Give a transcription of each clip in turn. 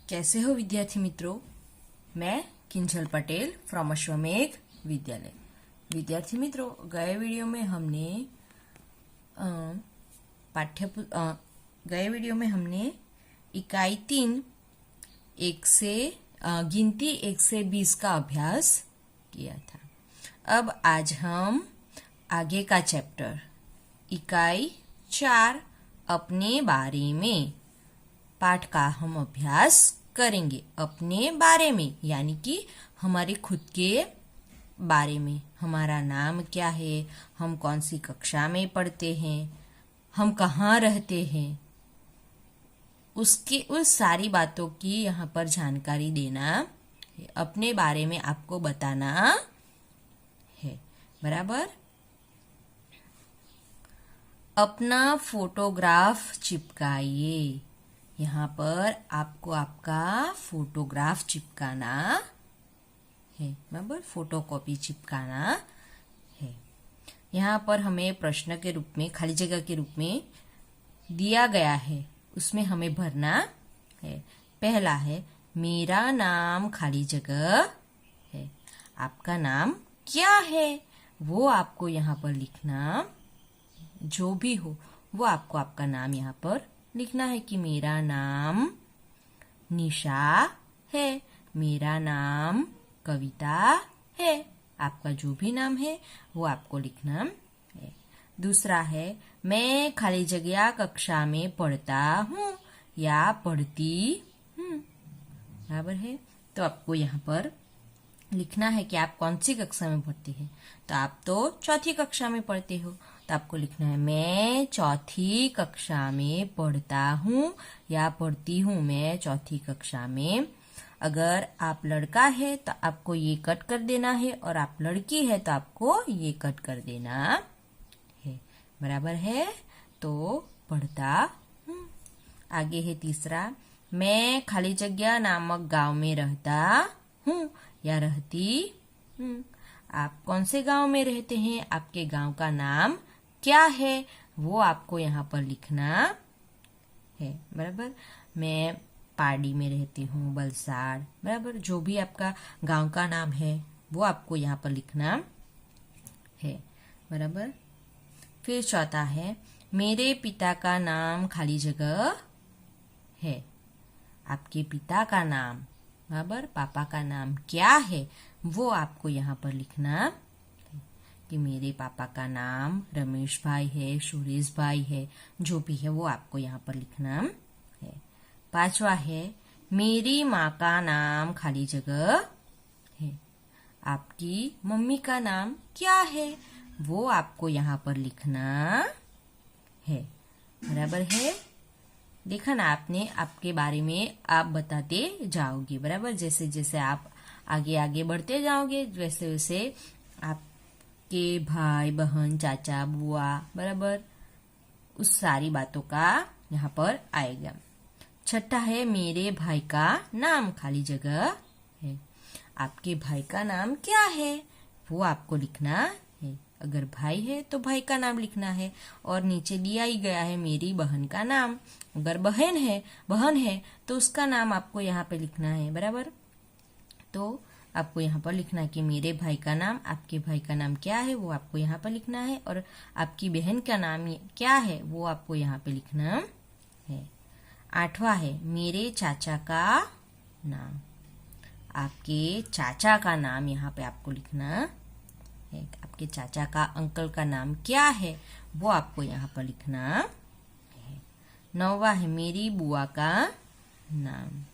कैसे हो विद्यार्थी मित्रों। मैं किंजल पटेल फ्रॉम अश्वमेघ विद्यालय। विद्यार्थी मित्रों, गए वीडियो में हमने इकाई 3 गिनती 1 से 20 का अभ्यास किया था। अब आज हम आगे का चैप्टर इकाई 4 अपने बारे में पाठ का हम अभ्यास करेंगे। अपने बारे में यानी कि हमारे खुद के बारे में। हमारा नाम क्या है, हम कौन सी कक्षा में पढ़ते हैं, हम कहाँ रहते हैं, उस सारी बातों की यहाँ पर जानकारी देना है। अपने बारे में आपको बताना है, बराबर। अपना फोटोग्राफ चिपकाइए। यहाँ पर आपको आपका फोटोग्राफ चिपकाना है, बराबर। फोटोकॉपी चिपकाना है। यहाँ पर हमें प्रश्न के रूप में, खाली जगह के रूप में दिया गया है, उसमें हमें भरना है। पहला है मेरा नाम खाली जगह है। आपका नाम क्या है वो आपको यहाँ पर लिखना, जो भी हो वो आपको आपका नाम यहाँ पर लिखना है कि मेरा नाम निशा है, मेरा नाम कविता है। आपका जो भी नाम है वो आपको लिखना है। दूसरा है मैं खाली जगह कक्षा में पढ़ता हूँ या पढ़ती हूँ, बराबर है। तो आपको यहाँ पर लिखना है कि आप कौन सी कक्षा में पढ़ते हैं। तो आप तो चौथी कक्षा में पढ़ते हो, तो आपको लिखना है मैं चौथी कक्षा में पढ़ता हूँ या पढ़ती हूँ, मैं चौथी कक्षा में। अगर आप लड़का है तो आपको ये कट कर देना है, और आप लड़की है तो आपको ये कट कर देना है, बराबर है। तो पढ़ता हूँ। आगे है तीसरा, मैं खाली जगह नामक गांव में रहता हूँ या रहती हूँ। आप कौन से गांव में रहते हैं, आपके गांव का नाम क्या है वो आपको यहाँ पर लिखना है, बराबर। मैं पारडी में रहती हूँ, बलसाड़, बराबर। जो भी आपका गांव का नाम है वो आपको यहाँ पर लिखना है, बराबर। फिर चौथा है मेरे पिता का नाम खाली जगह है। आपके पिता का नाम, बराबर, पापा का नाम क्या है वो आपको यहाँ पर लिखना कि मेरे पापा का नाम रमेश भाई है, सुरेश भाई है, जो भी है वो आपको यहाँ पर लिखना है। पांचवा है मेरी माँ का नाम खाली जगह है। आपकी मम्मी का नाम क्या है वो आपको यहाँ पर लिखना है, बराबर है। देखा ना, आपने आपके बारे में आप बताते जाओगे, बराबर। जैसे जैसे आप आगे आगे बढ़ते जाओगे वैसे वैसे आपके भाई बहन चाचा बुआ, बराबर, उस सारी बातों का यहाँ पर आएगा। छठा है मेरे भाई का नाम खाली जगह है। आपके भाई का नाम क्या है वो आपको लिखना है। अगर भाई है तो भाई का नाम लिखना है, और नीचे दिया ही गया है मेरी बहन का नाम। अगर बहन है तो उसका नाम आपको यहाँ पे लिखना है, बराबर। तो आपको यहाँ पर लिखना है कि मेरे भाई का नाम, आपके भाई का नाम क्या है वो आपको यहाँ पर लिखना है, और आपकी बहन का नाम क्या है वो आपको यहाँ पे लिखना है। आठवां है मेरे चाचा का नाम। आपके चाचा का नाम यहाँ पे आपको लिखना है। आपके चाचा का, अंकल का नाम क्या है वो आपको यहाँ पर लिखना है। नौवां है मेरी बुआ का नाम।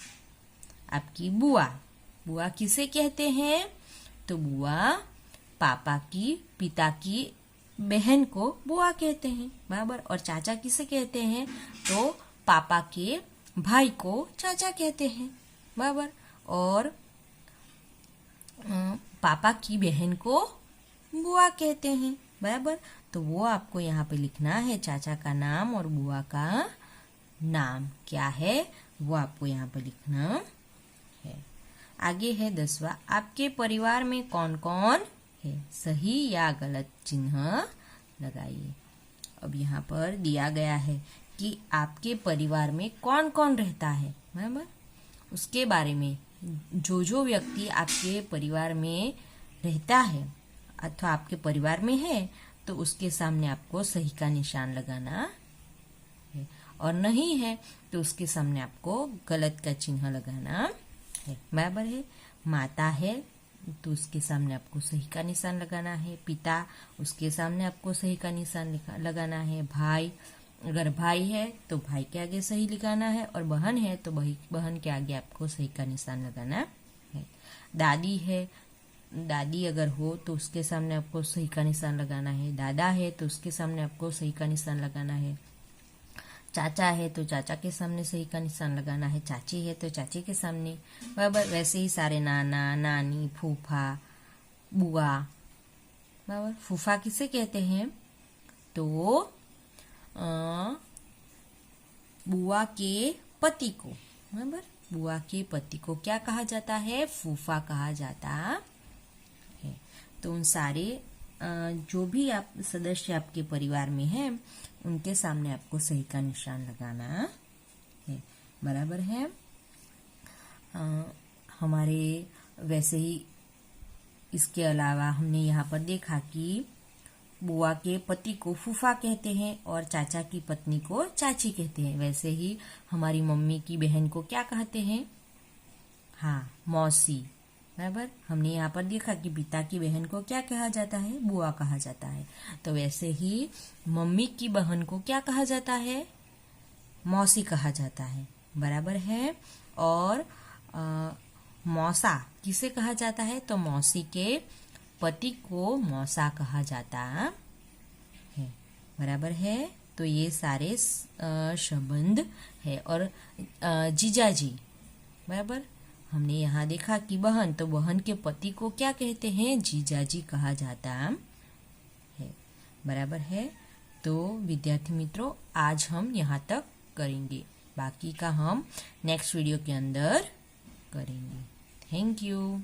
आपकी बुआ किसे कहते हैं, तो बुआ पापा की, पिता की बहन को बुआ कहते हैं, बराबर। और चाचा किसे कहते हैं, तो पापा के भाई को चाचा कहते हैं, बराबर। और पापा की बहन को बुआ कहते हैं, बराबर। तो वो आपको यहाँ पे लिखना है, चाचा का नाम और बुआ का नाम क्या है वो आपको यहाँ पे लिखना है। आगे है 10वां, आपके परिवार में कौन कौन है, सही या गलत चिन्ह लगाइए। अब यहाँ पर दिया गया है कि आपके परिवार में कौन कौन रहता है, बराबर। उसके बारे में जो व्यक्ति आपके परिवार में रहता है अथवा आपके परिवार में है तो उसके सामने आपको सही का निशान लगाना है, और नहीं है तो उसके सामने आपको गलत का चिन्ह लगाना है। बराबर है। माता है तो उसके सामने आपको सही का निशान लगाना है। पिता, उसके सामने आपको सही का निशान लगाना है। भाई, अगर भाई है तो भाई के आगे सही लगाना है, और बहन है तो बहन के आगे आपको सही का निशान लगाना है। दादी है, दादी अगर हो तो उसके सामने आपको सही का निशान लगाना है। दादा है तो उसके सामने आपको सही का निशान लगाना है। चाचा है तो चाचा के सामने सही का निशान लगाना है। चाची है तो चाची के सामने। बराबर। वैसे ही सारे नाना, नानी, फूफा, बुआ। बराबर। फूफा किसे कहते हैं? तो बुआ के पति को। बराबर। बुआ के पति को क्या कहा जाता है? फूफा कहा जाता है। तो उन सारे जो भी आप सदस्य आपके परिवार में हैं उनके सामने आपको सही का निशान लगाना है। बराबर है। हमारे वैसे ही इसके अलावा हमने यहाँ पर देखा कि बुआ के पति को फूफा कहते हैं और चाचा की पत्नी को चाची कहते हैं। वैसे ही हमारी मम्मी की बहन को क्या कहते हैं? हाँ, मौसी। बराबर। हमने यहाँ पर देखा कि पिता की बहन को क्या कहा जाता है? बुआ कहा जाता है। तो वैसे ही मम्मी की बहन को क्या कहा जाता है? मौसी कहा जाता है। बराबर है। और मौसा किसे कहा जाता है? तो मौसी के पति को मौसा कहा जाता है। बराबर है। तो ये सारे संबंध है। और जीजाजी। बराबर। हमने यहाँ देखा कि बहन, तो बहन के पति को क्या कहते हैं? जीजाजी कहा जाता है। बराबर है। तो विद्यार्थी मित्रों, आज हम यहाँ तक करेंगे, बाकी का हम नेक्स्ट वीडियो के अंदर करेंगे। Thank you.